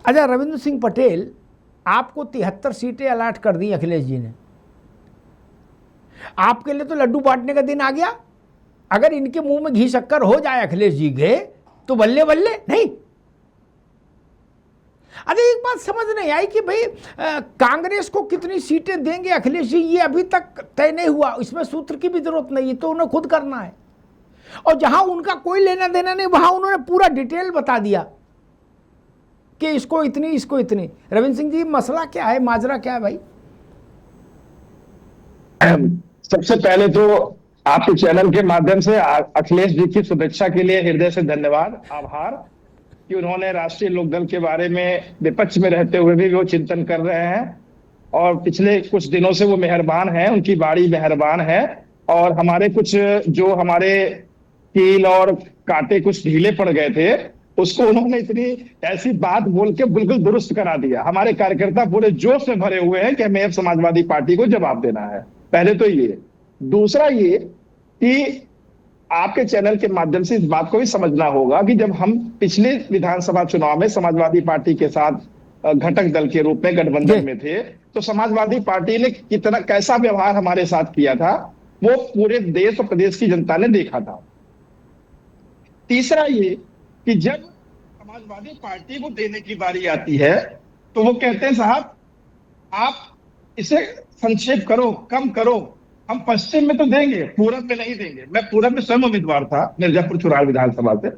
अच्छा, रविंद्र सिंह पटेल, आपको 73 सीटें अलाट कर दी अखिलेश जी ने, आपके लिए तो लड्डू बांटने का दिन आ गया। अगर इनके मुंह में घी शक्कर हो जाए अखिलेश जी के तो बल्ले बल्ले नहीं। अरे एक बात समझ नहीं आई कि भाई कांग्रेस को कितनी सीटें देंगे अखिलेश जी, ये अभी तक तय नहीं हुआ। इसमें सूत्र की भी जरूरत नहीं, तो उन्हें खुद करना है। और जहां उनका कोई लेना देना नहीं, वहां उन्होंने पूरा डिटेल बता दिया कि इसको इतनी, इसको इतनी। रविंद्र सिंह जी, मसला क्या है, माजरा क्या है भाई? सबसे पहले तो आपके चैनल के माध्यम से अखिलेश जी की शुभेच्छा के लिए हृदय से धन्यवाद, आभार कि उन्होंने राष्ट्रीय लोकदल के बारे में विपक्ष में रहते हुए भी वो चिंतन कर रहे हैं और पिछले कुछ दिनों से वो मेहरबान हैं, उनकी बाड़ी मेहरबान है। और हमारे कुछ जो हमारे कील और कांटे कुछ ढीले पड़ गए थे, उसको उन्होंने इतनी ऐसी बात बोल के बिल्कुल दुरुस्त करा दिया। हमारे कार्यकर्ता पूरे जोश में भरे हुए हैं कि हमें अब समाजवादी पार्टी को जवाब देना है। पहले तो ये। दूसरा ये कि आपके चैनल के माध्यम से इस बात को भी समझना होगा कि जब हम पिछले विधानसभा चुनाव में समाजवादी पार्टी के साथ घटक दल के रूप में गठबंधन में थे, तो समाजवादी पार्टी ने कितना कैसा व्यवहार हमारे साथ किया था, वो पूरे देश और प्रदेश की जनता ने देखा था। तीसरा ये कि जब समाजवादी पार्टी को देने की बारी आती है तो वो कहते हैं साहब आप इसे संक्षेप करो, कम करो, हम पश्चिम में तो देंगे, पूरब में नहीं देंगे। मैं पूरब में स्वयं उम्मीदवार था मिर्जापुर चुनाव विधानसभा से,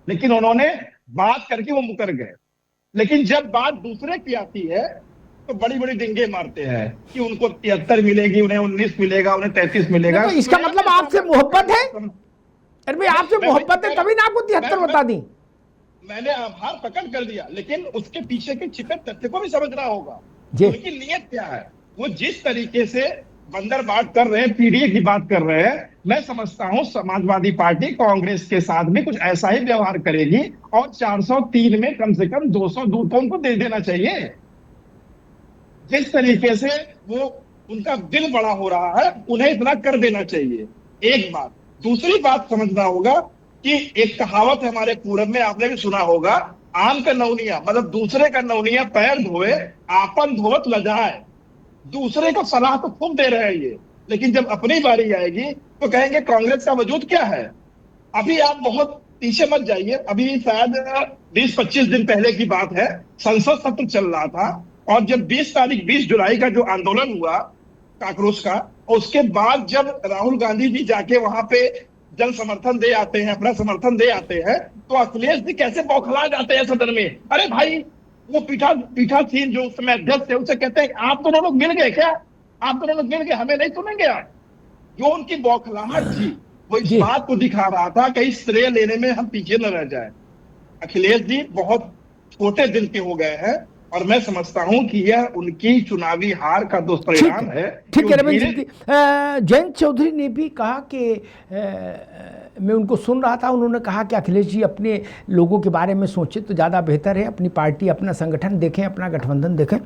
लेकिन उन्होंने बात करके वो मुकर गए। लेकिन जब बात दूसरे की आती है तो बड़ी बड़ी डिंगे मारते हैं कि उनको 73 मिलेगी, उन्हें 19 मिलेगा, उन्हें 33 मिलेगा। तो इसका मतलब आपसे मोहब्बत है? अरे भाई, आपसे मोहब्बत है तभी ना आपको 73 बता दी। मैंने आभार प्रकट कर दिया, लेकिन उसके पीछे के छिपे तथ्य को भी समझना होगा। उनकी नीयत क्या है? वो जिस तरीके से बंदर बात कर रहे हैं, पीडीए की बात कर रहे हैं, मैं समझता हूं समाजवादी पार्टी कांग्रेस के साथ भी कुछ ऐसा ही व्यवहार करेगी और 403 में कम से कम 200 दूर तो उनको दे देना चाहिए। जिस तरीके से वो उनका दिल बड़ा हो रहा है, उन्हें इतना कर देना चाहिए। एक बात। दूसरी बात समझना होगा कि एक कहावत है हमारे पूरब में, आपने भी सुना होगा, आम का नौनिया, मतलब दूसरे का नौनिया पैर धोए, आपन धोवत लजाए। दूसरे को सलाह तो खूब दे रहे हैं ये, लेकिन जब अपनी बारी आएगी तो कहेंगे कांग्रेस का वजूद क्या है। अभी आप बहुत पीछे मत जाइए, अभी शायद 20-25 दिन पहले की बात है, संसद सत्र चल रहा था और जब 20 जुलाई का जो आंदोलन हुआ काकरोच का, उसके बाद जब राहुल गांधी जी जाके वहां पे जन समर्थन दे आते हैं, अपना समर्थन दे आते हैं, तो अखिलेश जी कैसे बौखला जाते हैं सदन में। अरे भाई, वो पीठासीन जो उस समय अध्यक्ष थे, उनसे कहते हैं आप दोनों लोग मिल गए क्या? आप दोनों लोग मिल गए, हमें नहीं सुनेंगे आप? जो उनकी बौखलाहट थी वो इस बात को दिखा रहा था कि श्रेय लेने में हम पीछे न रह जाए। अखिलेश जी बहुत छोटे दिल के हो गए हैं और मैं समझता हूं कि यह उनकी चुनावी हार का दुष्परिणाम है। ठीक है रविंद्र जी। जयंत चौधरी ने भी कहा कि मैं उनको सुन रहा था, उन्होंने कहा कि अखिलेश जी अपने लोगों के बारे में सोचें तो ज़्यादा बेहतर है, अपनी पार्टी, अपना संगठन देखें, अपना गठबंधन देखें।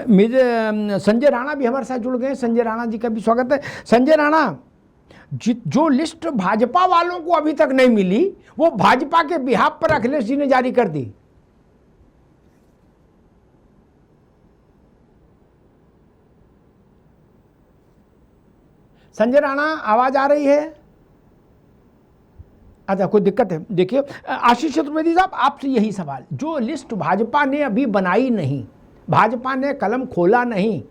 मेरे संजय राणा भी हमारे साथ जुड़ गए। संजय राणा जी का भी स्वागत है। संजय राणा, जो लिस्ट भाजपा वालों को अभी तक नहीं मिली, वो भाजपा के बिहाफ पर अखिलेश जी ने जारी कर दी। संजय राणा, आवाज आ रही है? अच्छा, कोई दिक्कत है? देखिए आशीष चतुर्वेदी साहब, आपसे यही सवाल, जो लिस्ट भाजपा ने अभी बनाई नहीं, भाजपा ने कलम खोला नहीं,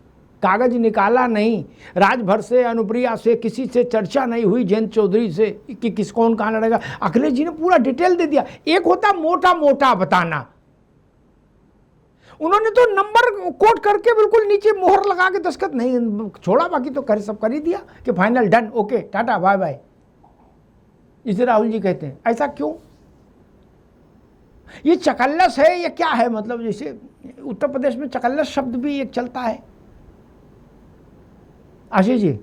कागज निकाला नहीं, राजभर से, अनुप्रिया से, किसी से चर्चा नहीं हुई, जयंत चौधरी से कि किस कौन कहाँ लड़ेगा, अखिलेश जी ने पूरा डिटेल दे दिया। एक होता मोटा मोटा बताना, उन्होंने तो नंबर कोट करके बिल्कुल नीचे मोहर लगा के दस्तखत नहीं छोड़ा, बाकी तो सब कर ही दिया कि final, done, okay, tata, bye bye. इसे राहुल जी कहते हैं। ऐसा क्यों? ये चकल्लस है या क्या है? मतलब जैसे उत्तर प्रदेश में चकल्लस शब्द भी एक चलता है। आशीष जी,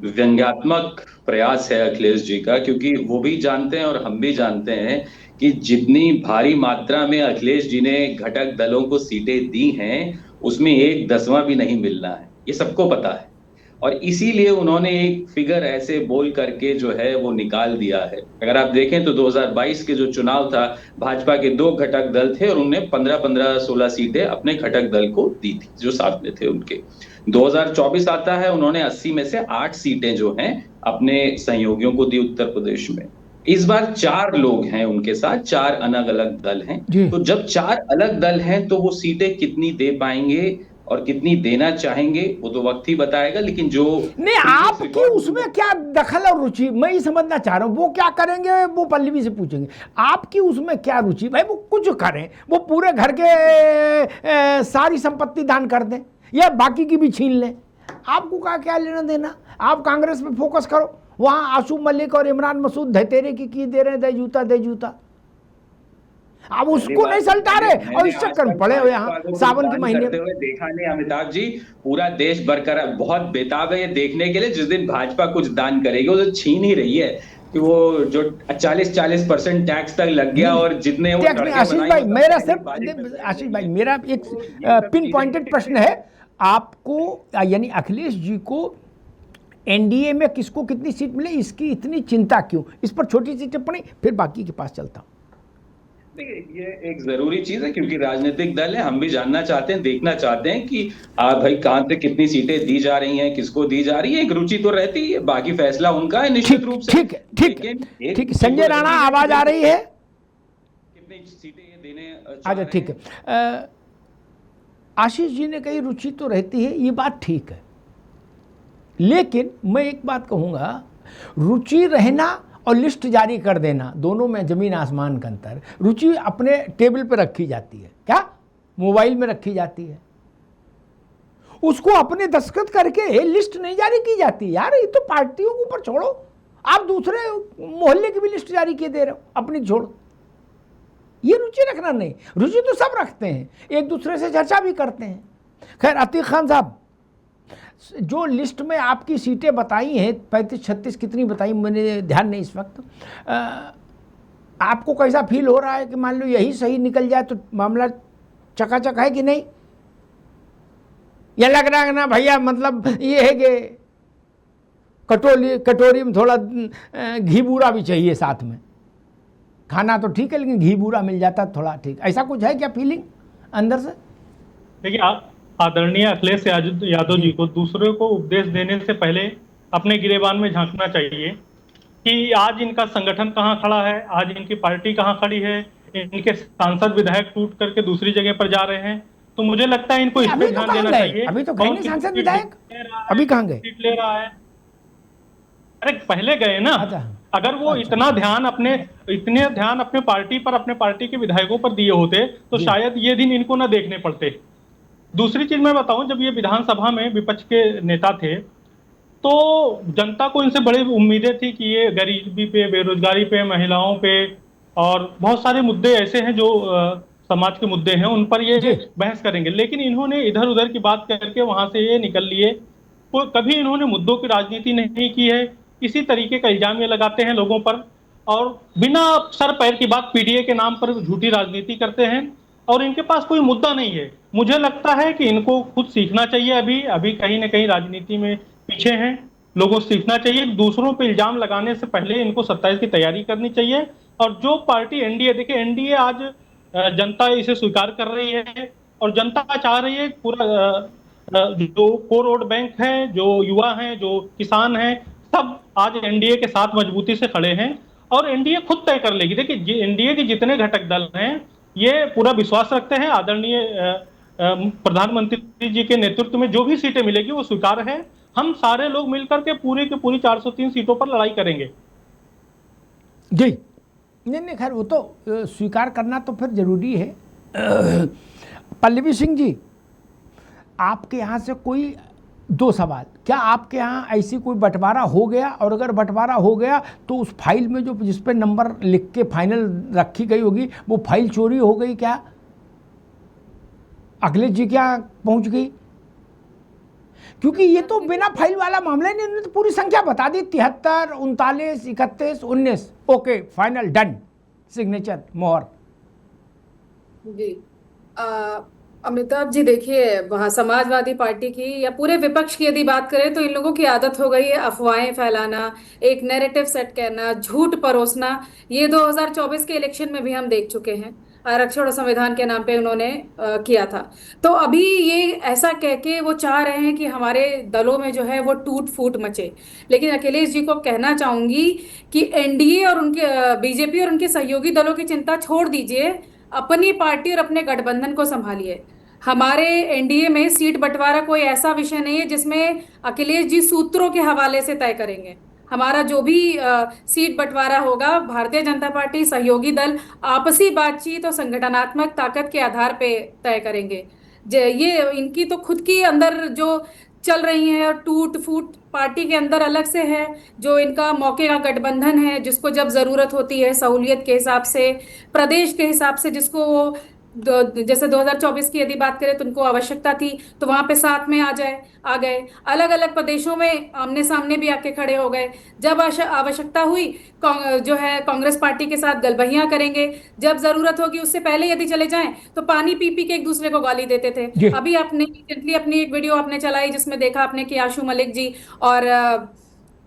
व्यंग्यात्मक प्रयास है अखिलेश जी का, क्योंकि वो भी जानते हैं और हम भी जानते हैं कि जितनी भारी मात्रा में अखिलेश जी ने घटक दलों को सीटें दी हैं, उसमें 1/10वां भी नहीं मिलना है, ये सबको पता है। और इसीलिए उन्होंने एक फिगर ऐसे बोल करके जो है वो निकाल दिया है। अगर आप देखें तो 2022 के जो चुनाव था, भाजपा के 2 घटक दल थे और उन्होंने 15-16 सीटें अपने घटक दल को दी थी जो साथ में थे उनके। 2024 आता है, उन्होंने 80 में से 8 सीटें जो हैं अपने सहयोगियों को दी उत्तर प्रदेश में। इस बार 4 लोग हैं उनके साथ, 4 अलग अलग दल हैं। तो जब 4 अलग दल हैं तो वो सीटें कितनी दे पाएंगे और कितनी देना चाहेंगे वो तो वक्त ही बताएगा। लेकिन जो नहीं, आपकी उसमें क्या दखल और रुचि, मैं ये समझना चाह रहा हूँ। वो क्या करेंगे वो पल्लवी से पूछेंगे, आपकी उसमें क्या रुचि? भाई वो कुछ करें, वो पूरे घर के सारी संपत्ति दान कर दें या बाकी की भी छीन लें, आपको क्या लेना देना? आप कांग्रेस पे फोकस करो, वहां आशू मलिक और इमरान मसूद धतेरे की दे रहे हैं, दे जूता। आप उसको नहीं सलटा रहे और इस चक्कर में पड़े हो यहाँ सावन के महीने में। देखा नहीं अमिताभ जी, पूरा देश बरकरार बहुत बेताब है ये देखने के लिए, जिस दिन भाजपा कुछ दान करेगी वो तो छीन ही रही है कि वो जो 40% टैक्स तक लग गया और जितने आशीष भाई मेरा सिर्फ आशीष भाई मेरा एक पिन पॉइंटेड प्रश्न है आपको, यानी अखिलेश जी को एनडीए में किसको कितनी सीट मिले इसकी इतनी चिंता क्यों? इस पर छोटी सी टिप्पणी, फिर बाकी के पास चलता हूं। देखिए ये एक जरूरी चीज है क्योंकि राजनीतिक दल है, हम भी जानना चाहते हैं, देखना चाहते हैं कि भाई कहां से कितनी सीटें दी जा रही हैं, किसको दी जा रही है। एक रुचि तो रहती है, बाकी फैसला उनका है निश्चित रूप से। ठीक। संजय राणा आवाज आ रही है? कितनी सीटें ये देने अच्छा ठीक है। आशीष जी ने कही रुचि तो रहती है, ये बात ठीक है, लेकिन मैं एक बात कहूंगा, रुचि रहना और लिस्ट जारी कर देना दोनों में जमीन आसमान का अंतर। रुचि अपने टेबल पर रखी जाती है, क्या मोबाइल में रखी जाती है, उसको अपने दस्तखत करके लिस्ट नहीं जारी की जाती। यार ये तो पार्टियों के ऊपर छोड़ो, आप दूसरे मोहल्ले की भी लिस्ट जारी किए दे रहे हो, अपनी छोड़ो। ये रुचि रखना नहीं, रुचि तो सब रखते हैं, एक दूसरे से चर्चा भी करते हैं। खैर अतीक खान साहब, जो लिस्ट में आपकी सीटें बताई हैं 35-36 कितनी बताई मैंने ध्यान नहीं इस वक्त, आपको कैसा फील हो रहा है कि मान लो यही सही निकल जाए तो मामला चकाचक है कि नहीं? या लग रहा है ना भैया मतलब ये है कि कटोरी में थोड़ा घी बूरा भी चाहिए साथ में, खाना तो ठीक है लेकिन घी बूरा मिल जाता थोड़ा ठीक, ऐसा कुछ है क्या फीलिंग अंदर से? देखिए आदरणीय अखिलेश यादव जी को दूसरों को उपदेश देने से पहले अपने गिरेबान में झांकना चाहिए कि आज इनका संगठन कहां खड़ा है, आज इनकी पार्टी कहां खड़ी है, इनके सांसद विधायक टूट करके दूसरी जगह पर जा रहे हैं। तो मुझे लगता है इनको इस पर ध्यान देना चाहिए। अभी तो कहीं नहीं सांसद विधायक, अभी कहां गए? सीट ले रहा है, अरे पहले गए ना। अगर वो इतना ध्यान अपने पार्टी पर, अपने पार्टी के विधायकों पर दिए होते तो शायद ये दिन इनको ना देखने पड़ते। दूसरी चीज मैं बताऊं, जब ये विधानसभा में विपक्ष के नेता थे तो जनता को इनसे बड़ी उम्मीदें थी कि ये गरीबी पे, बेरोजगारी पे, महिलाओं पे और बहुत सारे मुद्दे ऐसे हैं जो समाज के मुद्दे हैं, उन पर ये बहस करेंगे। लेकिन इन्होंने इधर उधर की बात करके वहां से ये निकल लिए। तो कभी इन्होंने मुद्दों की राजनीति नहीं की है, इसी तरीके का इल्जाम ये लगाते हैं लोगों पर और बिना सर पैर की बात पीडीए के नाम पर झूठी राजनीति करते हैं और इनके पास कोई मुद्दा नहीं है। मुझे लगता है कि इनको खुद सीखना चाहिए। अभी कहीं ना कहीं राजनीति में पीछे हैं, लोगों को सीखना चाहिए। दूसरों पे इल्जाम लगाने से पहले इनको 27 की तैयारी करनी चाहिए। और जो पार्टी एनडीए, देखिए एनडीए आज जनता इसे स्वीकार कर रही है और जनता चाह रही है पूरा जो कोर वोट बैंक है, जो युवा हैं, जो किसान हैं, सब आज एनडीए के साथ मजबूती से खड़े हैं और एनडीए खुद तय कर लेगी। देखिए एनडीए के जितने घटक दल हैं ये पूरा विश्वास रखते हैं आदरणीय प्रधानमंत्री जी के नेतृत्व में जो भी सीटें मिलेगी वो स्वीकार है। हम सारे लोग मिलकर के पूरी की पूरी 403 सीटों पर लड़ाई करेंगे। जी नहीं खैर वो तो स्वीकार करना तो फिर जरूरी है। पल्लवी सिंह जी, आपके यहाँ से कोई 2 सवाल, क्या आपके यहाँ ऐसी कोई बंटवारा हो गया, और अगर बंटवारा हो गया तो उस फाइल में जो जिस पे नंबर लिख के फाइनल रखी गई होगी वो फाइल चोरी हो गई क्या? अखिलेश जी क्या पहुंच गई? क्योंकि ये तो बिना फाइल वाला मामला नहीं, उन्होंने तो पूरी संख्या बता दी 73, 39, 31, 19। ओके फाइनल डन, सिग्नेचर मोहर। जी अमिताभ जी देखिए, वहाँ समाजवादी पार्टी की या पूरे विपक्ष की यदि बात करें तो इन लोगों की आदत हो गई है अफवाहें फैलाना, एक नैरेटिव सेट करना, झूठ परोसना। ये 2024 के इलेक्शन में भी हम देख चुके हैं। आरक्षण और संविधान के नाम पे उन्होंने किया था। तो अभी ये ऐसा कह के वो चाह रहे हैं कि हमारे दलों में जो है वो टूट फूट मचे। लेकिन अखिलेश जी को कहना चाहूंगी कि एनडीए और उनके बीजेपी और उनके सहयोगी दलों की चिंता छोड़ दीजिए, अपनी पार्टी और अपने गठबंधन को संभालिए। हमारे एनडीए में सीट बंटवारा कोई ऐसा विषय नहीं है जिसमें अखिलेश जी सूत्रों के हवाले से तय करेंगे। हमारा जो भी सीट बंटवारा होगा, भारतीय जनता पार्टी सहयोगी दल आपसी बातचीत और संगठनात्मक ताकत के आधार पे तय करेंगे। ये इनकी तो खुद की अंदर जो चल रही है और टूट फूट पार्टी के अंदर अलग से है, जो इनका मौके का गठबंधन है, जिसको जब जरूरत होती है सहूलियत के हिसाब से, प्रदेश के हिसाब से जिसको वो जैसे 2024 की यदि बात करें तो उनको आवश्यकता थी तो वहां पे साथ में आ गए। अलग अलग प्रदेशों में आमने सामने भी आके खड़े हो गए। जब आवश्यकता हुई जो है कांग्रेस पार्टी के साथ गलबहियां करेंगे। जब जरूरत होगी उससे पहले यदि चले जाएं तो पानी पी पी के एक दूसरे को गाली देते थे। अभी आपने रिसेंटली अपनी एक वीडियो आपने चलाई जिसमें देखा आपने कि आशु मलिक जी और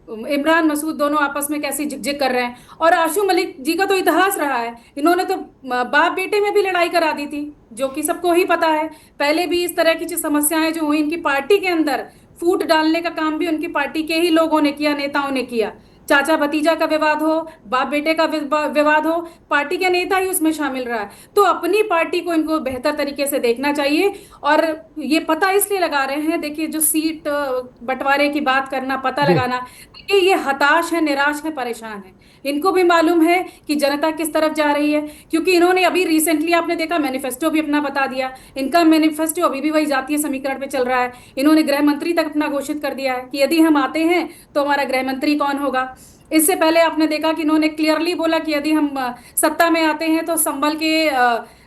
इमरान मसूद दोनों आपस में कैसी झिकझिक कर रहे हैं। और आशु मलिक जी का तो इतिहास रहा है, इन्होंने तो बाप बेटे में भी लड़ाई करा दी थी, जो कि सबको ही पता है। पहले भी इस तरह की समस्याएं जो हुई इनकी पार्टी के अंदर, फूट डालने का काम भी उनकी पार्टी के ही लोगों ने किया, नेताओं ने किया। चाचा भतीजा का विवाद हो, बाप बेटे का विवाद हो, पार्टी के नेता ही उसमें शामिल रहा है। तो अपनी पार्टी को इनको बेहतर तरीके से देखना चाहिए। और ये पता इसलिए लगा रहे हैं, देखिए जो सीट बंटवारे की बात करना, पता लगाना, देखिए ये हताश है, निराश है, परेशान है। इनको भी मालूम है कि जनता किस तरफ जा रही है, क्योंकि इन्होंने अभी रिसेंटली आपने देखा मैनिफेस्टो भी अपना बता दिया। इनका मैनिफेस्टो अभी भी वही जातीय समीकरण पे चल रहा है। इन्होंने गृह मंत्री तक अपना घोषित कर दिया है कि यदि हम आते हैं तो हमारा गृह मंत्री कौन होगा। इससे पहले आपने देखा कि इन्होंने क्लियरली बोला कि यदि हम सत्ता में आते हैं तो संभल के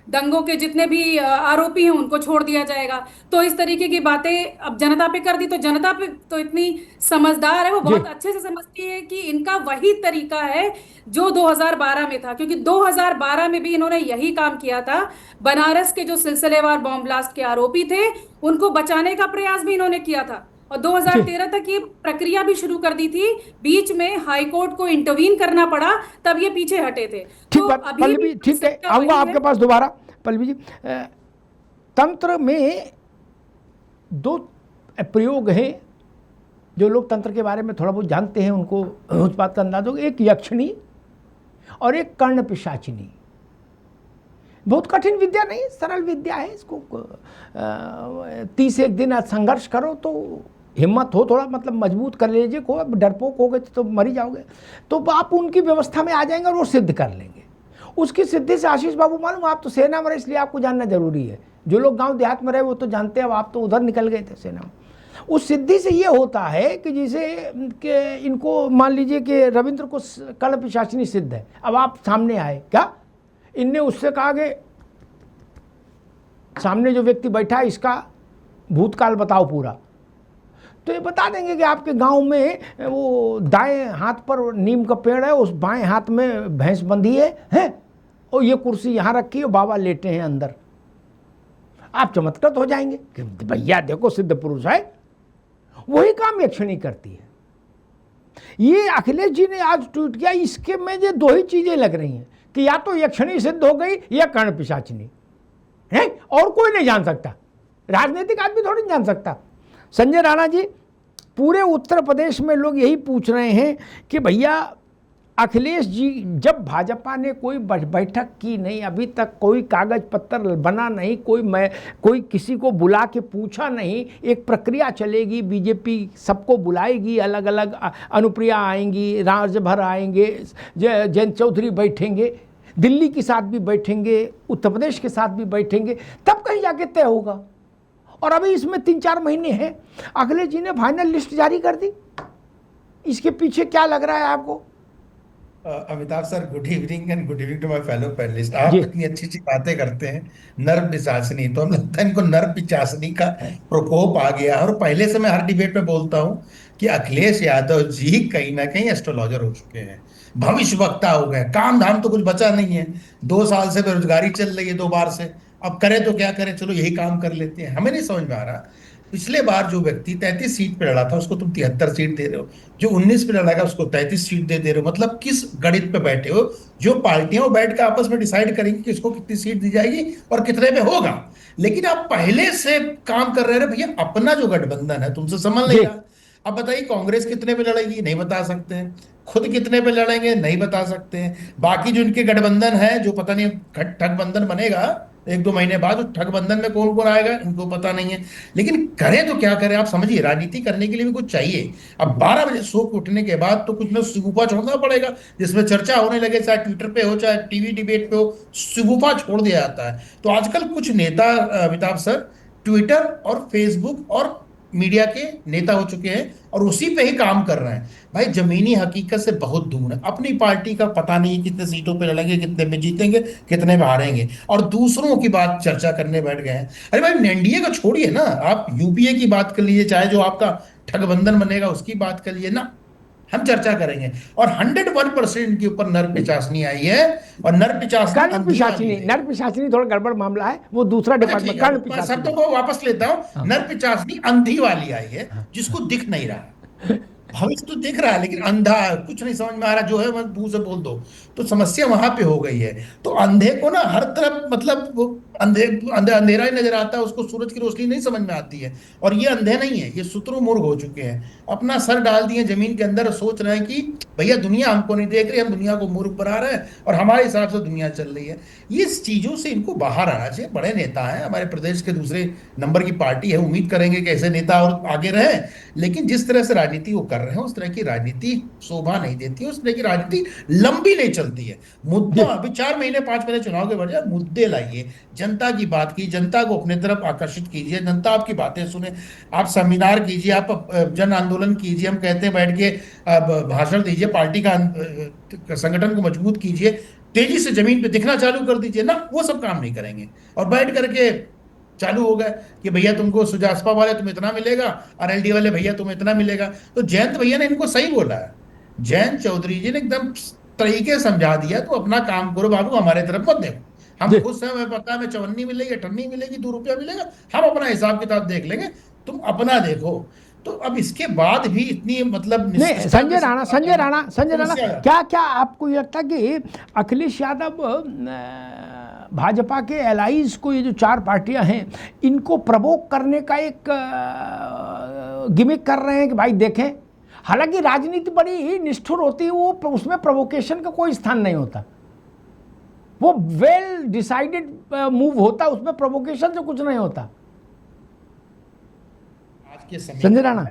दंगों के जितने भी आरोपी हैं उनको छोड़ दिया जाएगा। तो इस तरीके की बातें अब जनता पे कर दी, तो जनता पे तो इतनी समझदार है, वो बहुत अच्छे से समझती है कि इनका वही तरीका है जो 2012 में था। क्योंकि 2012 में भी इन्होंने यही काम किया था। बनारस के जो सिलसिलेवार बॉम्ब ब्लास्ट के आरोपी थे उनको बचाने का प्रयास भी इन्होंने किया था, और 2013 तक ये प्रक्रिया भी शुरू कर दी थी। बीच में हाईकोर्ट को इंटरवीन करना पड़ा, तब ये पीछे हटे थे। ठीक तो बात अभी पल्लवी, ठीक है, आऊंगा आपके पास दोबारा। पल्लवी जी, तंत्र में दो प्रयोग हैं जो लोग तंत्र के बारे में थोड़ा बहुत जानते हैं, उनको उस बात का अंदाज होगा। एक यक्षिणी और एक कर्ण पिशाचिनी। बहुत कठिन विद्या नहीं, सरल विद्या है। इसको 31 दिन संघर्ष करो तो हिम्मत हो, थोड़ा मतलब मजबूत कर लीजिए। को डरपोक हो गए तो मर ही जाओगे, तो आप उनकी व्यवस्था में आ जाएंगे और वो सिद्ध कर लेंगे। उसकी सिद्धि से आशीष बाबू, मालूम आप तो सेना में रहे इसलिए आपको जानना जरूरी है। जो लोग गांव देहात में रहे वो तो जानते हैं, अब आप तो उधर निकल गए थे सेना में। उस सिद्धि से ये होता है कि जैसे कि इनको मान लीजिए कि रविंद्र को कर्ण पिशाचिनी सिद्ध है। अब आप सामने आए, क्या इनने उससे कहा कि सामने जो व्यक्ति बैठा है इसका भूतकाल बताओ पूरा, तो ये बता देंगे कि आपके गांव में वो दाएं हाथ पर नीम का पेड़ है, उस बाएं हाथ में भैंस बंधी है और ये कुर्सी यहाँ रखी है, बाबा लेटे हैं अंदर। आप चमत्कृत हो जाएंगे कि भैया देखो सिद्ध पुरुष है। वही काम यक्षिणी करती है। ये अखिलेश जी ने आज ट्वीट किया, इसके में ये दो ही चीजें लग रही हैं कि या तो यक्षिणी सिद्ध हो गई या कर्ण पिशाचिनी है, और कोई नहीं जान सकता। राजनीतिक आदमी थोड़ी नहीं जान सकता। संजय राणा जी, पूरे उत्तर प्रदेश में लोग यही पूछ रहे हैं कि भैया अखिलेश जी, जब भाजपा ने कोई बैठक की नहीं, अभी तक कोई कागज पत्र बना नहीं, कोई किसी को बुला के पूछा नहीं, एक प्रक्रिया चलेगी, बीजेपी सबको बुलाएगी, अलग अलग अनुप्रिया आएंगी, राजभर आएंगे, जयंत चौधरी बैठेंगे, दिल्ली के साथ भी बैठेंगे, उत्तर प्रदेश के साथ भी बैठेंगे, तब कहीं जाके तय होगा। और अभी इसमें 3-4 महीने हैं। अखिलेश जी ने फाइनल लिस्ट जारी कर दी। इसके पीछे क्या लग रहा है आपको? Amitabh sir, good evening and good evening to my fellow panellist. आप इतनी अच्छी अच्छी बातें करते हैं, नर्व पिचासनी, तो हम लगता है इनको नर्व पिचासनी का प्रकोप आ गया। और पहले से मैं हर डिबेट में बोलता हूं कि अखिलेश यादव जी कहीं ना कहीं एस्ट्रोलॉजर हो चुके हैं, भविष्य वक्ता हो गए। काम धाम तो कुछ बचा नहीं है, 2 साल से बेरोजगारी चल रही है 2 बार से। अब करें तो क्या करें, चलो यही काम कर लेते हैं। हमें नहीं समझ में आ रहा, पिछले बार जो व्यक्ति 33 सीट पे लड़ा था उसको तुम 73 सीट दे रहे हो, जो 19 पे लड़ागा उसको 33 सीट दे रहे हो। मतलब किस गणित पे बैठे हो? जो पार्टियां वो बैठ के आपस में डिसाइड करेंगी कि किसको कितनी सीट दी जाएगी और कितने पे होगा। लेकिन आप पहले से काम कर रहे हैं भैया, अपना जो गठबंधन है तुमसे संभल नहीं रहा। अब बताइए कांग्रेस कितने पे लड़ेगी, नहीं बता सकते हैं। खुद कितने पे लड़ेंगे, नहीं बता सकते हैं। बाकी जो इनके गठबंधन है, जो पता नहीं ठगबंधन बनेगा 1-2 महीने बाद, उस ठगबंधन में कौन कौन आएगा इनको पता नहीं है। लेकिन करें तो क्या करें, आप समझिए, राजनीति करने के लिए भी कुछ चाहिए। अब 12 बजे सो के उठने के बाद तो कुछ ना सुगुफा छोड़ना पड़ेगा, जिसमें चर्चा होने लगे, चाहे ट्विटर पे हो चाहे टीवी डिबेट पे हो, सुगुफा छोड़ दिया जाता है। तो आजकल कुछ नेता, अमिताभ सर, ट्विटर और फेसबुक और मीडिया के नेता हो चुके हैं और उसी पे ही काम कर रहे हैं। भाई जमीनी हकीकत से बहुत दूर है। अपनी पार्टी का पता नहीं कितने सीटों पे लड़ेंगे, कितने में जीतेंगे, कितने में हारेंगे, और दूसरों की बात चर्चा करने बैठ गए हैं। अरे भाई एनडीए का छोड़िए ना, आप यूपीए की बात कर लीजिए, चाहे जो आपका ठगबंधन बनेगा उसकी बात कर लीजिए ना, हम चर्चा करेंगे। और 101% के ऊपर नर पिचासनी आई है। और नर पिशाचनी थोड़ा गड़बड़ मामला है, वो दूसरा डिपार्टमेंट। कर्ण पिशाचनी शब्दों को वापस लेता हूं, नर पिचासनी अंधी वाली आई है, जिसको दिख नहीं रहा। भविष्य तो दिख रहा है लेकिन अंधा है, कुछ नहीं समझ में आ रहा, जो है मैं मुंह से बोल दो। तो समस्या वहां पे हो गई है। तो अंधे को ना हर तरफ, मतलब वो अंधेरा ही नजर आता है, उसको सूरज की रोशनी नहीं समझ में आती है। और ये अंधे नहीं है, ये शुतुरमुर्ग हो चुके हैं, अपना सर डाल दिए जमीन के अंदर और सोच रहे हैं कि भैया दुनिया हमको नहीं देख रही, हम दुनिया को मूर्ख बना रहे हैं और हमारे हिसाब से दुनिया चल रही है। ये चीजों से इनको बाहर आना चाहिए। बड़े नेता हैं, हमारे प्रदेश के दूसरे नंबर की पार्टी है, उम्मीद करेंगे कि ऐसे नेता और आगे रहे। लेकिन जिस तरह से राजनीति वो कर रहे हैं, उस तरह की राजनीति शोभा नहीं देती है, उस तरह की राजनीति लंबी नहीं चलती है। मुद्दा अभी 4 महीने 5 महीने चुनाव के बजाय मुद्दे लाइए, जनता की बात की, जनता को अपने तरफ आकर्षित कीजिए, जनता आपकी बातें सुने। आप सेमिनार कीजिए, आप जन आंदोलन कीजिए, हम कहते हैं बैठ के भाषण दीजिए, पार्टी का संगठन को मजबूत कीजिए, तेजी से जमीन पे दिखना चालू कर दीजिए ना। वो सब काम नहीं करेंगे और बैठ करके चालू हो गए कि भैया तुमको सुजासपा वाले तुम्हें इतना मिलेगा, आरएलडी वाले भैया तुम्हें इतना मिलेगा। तो जयंत भैया ने इनको सही बोला है, जयंत चौधरी जी ने एकदम तरीके समझा दिया, तो अपना काम करो बाबू, हमारे तरफ मत देखो। हम खुद से, हमें पता है हमें 54 मिलेगी, 58 मिलेगी, 2 रुपया मिलेगा, हम अपना हिसाब किताब देख लेंगे, तुम अपना देखो। तो अब इसके बाद भी इतनी, मतलब नहीं, संजय राणा क्या क्या आपको लगता है कि अखिलेश यादव भाजपा के एलाइज को, ये जो 4 पार्टियां हैं, इनको प्रवोक करने का एक गिमिक कर रहे हैं कि भाई देखें? हालांकि राजनीति बड़ी ही निष्ठुर होती है, वो उसमें प्रोवोकेशन का कोई स्थान नहीं होता, वो वेल डिसाइडेड मूव होता, उसमें प्रोवोकेशन से कुछ नहीं होता। संजय राणा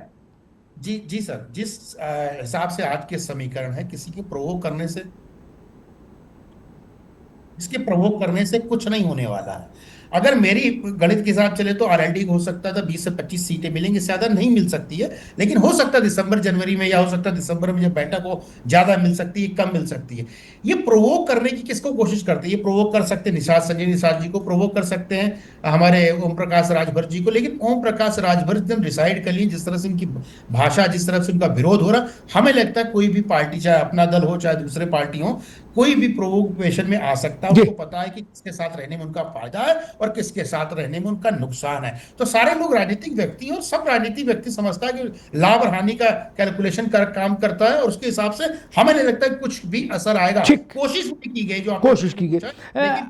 जी सर, जिस हिसाब से आज के समीकरण है, किसी के प्रोवोक करने से, इसके प्रोवोक करने से कुछ नहीं होने वाला है। अगर मेरी गणित के हिसाब चले तो आरएलडी को हो सकता था 20 से 25 सीटें मिलेंगी, ज्यादा नहीं मिल सकती है, लेकिन हो सकता है दिसंबर जनवरी में, या हो सकता है दिसंबर में जब बैठक हो ज्यादा मिल सकती है, कम मिल सकती है। ये प्रोवोक करने की किसको कोशिश करते हैं? ये प्रोवोक कर सकते हैं संजय निषाद जी को, प्रोवोक कर सकते हैं हमारे ओम प्रकाश राजभर जी को। लेकिन ओम प्रकाश राजभर एकदम डिसाइड कर लिए, जिस तरह से उनकी भाषा, जिस तरह से उनका विरोध हो रहा, हमें लगता है कोई भी पार्टी, चाहे अपना दल हो चाहे दूसरे पार्टी हो, कोई भी प्रोवोकेशन में आ सकता है। उसको पता है कि किसके साथ रहने में उनका फायदा है और किसके साथ रहने में उनका नुकसान है। तो सारे लोग राजनीतिक व्यक्ति, और सब राजनीतिक व्यक्ति समझता है कि लाभ और हानि का कैलकुलेशन कर काम करता है, और उसके हिसाब से हमें नहीं लगता है कुछ भी असर आएगा। कोशिश भी की गई, जो कोशिश की गई।